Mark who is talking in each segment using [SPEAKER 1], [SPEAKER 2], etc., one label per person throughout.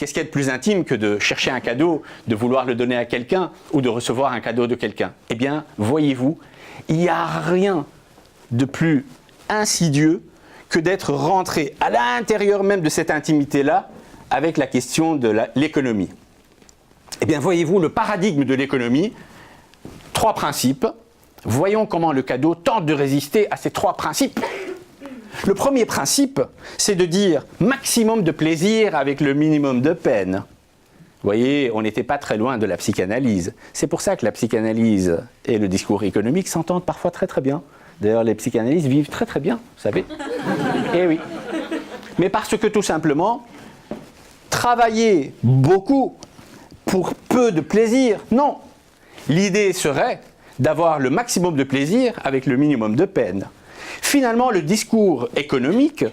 [SPEAKER 1] Qu'est-ce qu'il y a de plus intime que de chercher un cadeau, de vouloir le donner à quelqu'un ou de recevoir un cadeau de quelqu'un? Eh bien, voyez-vous, il n'y a rien de plus insidieux que d'être rentré à l'intérieur même de cette intimité-là avec la question de l'économie. Eh bien, voyez-vous, le paradigme de l'économie, 3 principes. Voyons comment le cadeau tente de résister à ces 3 principes. Le premier principe, c'est de dire maximum de plaisir avec le minimum de peine. Vous voyez, on n'était pas très loin de la psychanalyse. C'est pour ça que la psychanalyse et le discours économique s'entendent parfois très très bien. D'ailleurs, les psychanalystes vivent très très bien, vous savez. Eh oui. Mais parce que tout simplement, travailler beaucoup pour peu de plaisir, non. L'idée serait d'avoir le maximum de plaisir avec le minimum de peine. Finalement, le discours économique,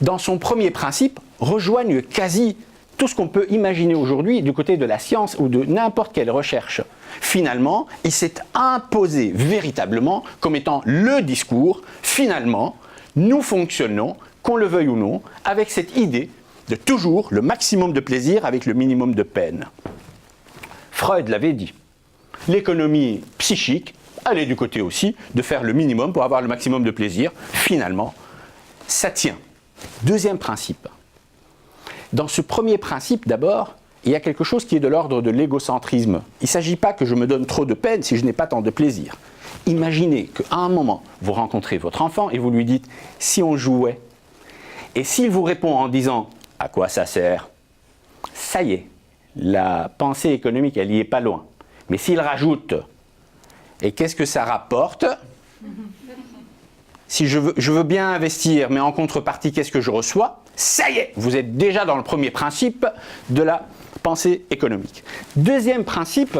[SPEAKER 1] dans son premier principe, rejoigne quasi tout ce qu'on peut imaginer aujourd'hui du côté de la science ou de n'importe quelle recherche. Finalement, il s'est imposé véritablement comme étant le discours. Finalement, nous fonctionnons, qu'on le veuille ou non, avec cette idée de toujours le maximum de plaisir avec le minimum de peine. Freud l'avait dit. L'économie psychique, elle est du côté aussi de faire le minimum pour avoir le maximum de plaisir. Finalement, ça tient. Deuxième principe. Dans ce premier principe, d'abord, il y a quelque chose qui est de l'ordre de l'égocentrisme. Il ne s'agit pas que je me donne trop de peine si je n'ai pas tant de plaisir. Imaginez qu'à un moment, vous rencontrez votre enfant et vous lui dites « si on jouait ». Et s'il vous répond en disant « à quoi ça sert ?» Ça y est, la pensée économique, elle n'y est pas loin. Mais s'il rajoute « et qu'est-ce que ça rapporte ?» Si je veux bien investir, mais en contrepartie, qu'est-ce que je reçois? Ça y est, vous êtes déjà dans le premier principe de la pensée économique. Deuxième principe,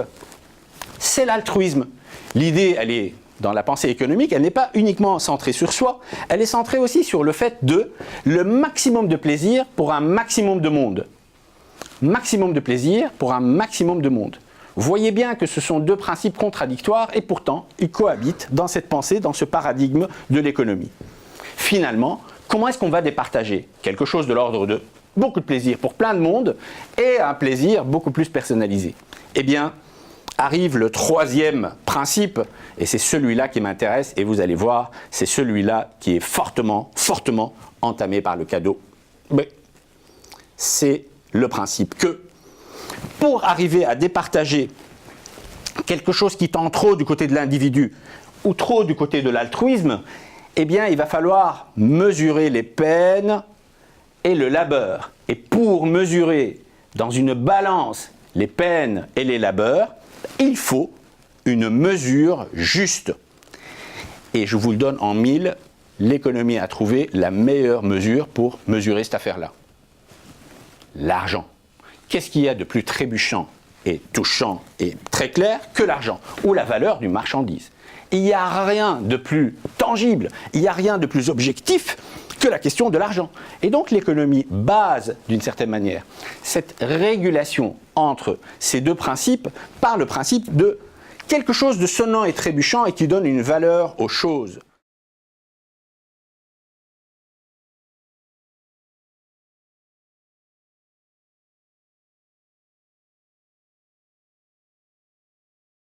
[SPEAKER 1] c'est l'altruisme. L'idée, elle est dans la pensée économique, elle n'est pas uniquement centrée sur soi, elle est centrée aussi sur le fait de le maximum de plaisir pour un maximum de monde. Maximum de plaisir pour un maximum de monde. Vous voyez bien que ce sont 2 principes contradictoires et pourtant, ils cohabitent dans cette pensée, dans ce paradigme de l'économie. Finalement, comment est-ce qu'on va départager quelque chose de l'ordre de beaucoup de plaisir pour plein de monde et un plaisir beaucoup plus personnalisé? Eh bien, arrive le 3e principe, et c'est celui-là qui m'intéresse, et vous allez voir, c'est celui-là qui est fortement, fortement entamé par le cadeau. Mais c'est le principe que, pour arriver à départager quelque chose qui tend trop du côté de l'individu ou trop du côté de l'altruisme, eh bien, il va falloir mesurer les peines et le labeur. Et pour mesurer dans une balance les peines et les labeurs, il faut une mesure juste. Et je vous le donne en 1000, l'économie a trouvé la meilleure mesure pour mesurer cette affaire-là. L'argent. Qu'est-ce qu'il y a de plus trébuchant et touchant et très clair que l'argent ou la valeur d'une marchandise? Il n'y a rien de plus tangible, il n'y a rien de plus objectif que la question de l'argent. Et donc l'économie base, d'une certaine manière, cette régulation entre ces 2 principes par le principe de quelque chose de sonnant et trébuchant et qui donne une valeur aux choses.